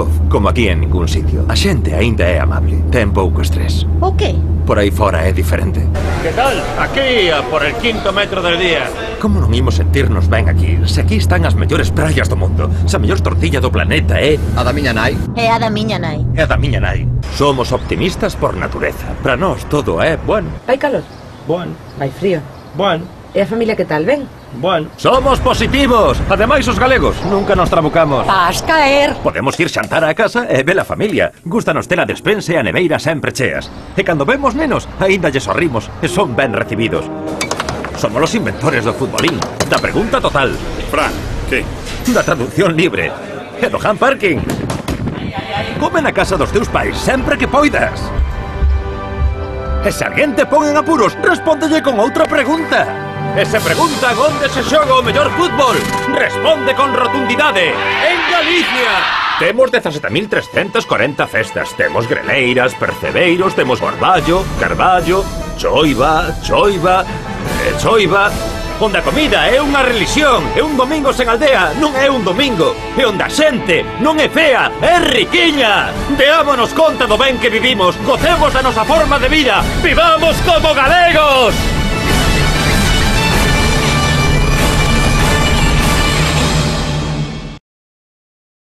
voz, como aquí en ningún sitio. A xente aínda é amable, ten pouco estrés. O qué? Por aí fora é diferente. ¿Qué tal? Aquí, a por el 5º metro del día. Como non imos sentirnos ben aquí? Se aquí están as mellores praias do mundo. Se a mellor tortilla do planeta é... A da miña nai. É a da miña nai. É a da miña nai. Somos optimistas por natureza. Para nós todo é bueno. Vai calor? Bueno, Vai frío? bueno, E a familia que tal, ben? bueno. Somos positivos. Ademais, os galegos nunca nos trabucamos. Vas caer. Podemos ir xantar á casa e ver a familia. Gústanos ter a despensa e a neveira sempre cheas. E cando vemos nenos, aínda lles sorrimos e son ben recibidos. Somos os inventores do futbolín, da pregunta total, Fran, que? da traducción libre e do hand parking. Come na casa dos teus pais sempre que poidas. E se alguén te pon en apuros, respóndelle con outra pregunta. E se preguntan onde se xoga o mellor fútbol, responde con rotundidade. En Galicia! Temos 17.340 festas. Temos greleiras, percebeiros, temos Borballo, Carballo, Choiva, Choiva, Choiva... Onde a comida é unha relixión, e un domingo sen aldea non é un domingo, e onde a xente non é fea, é riquiña. Deámonos conta do ben que vivimos, gocemos da nosa forma de vida, vivamos como galegos!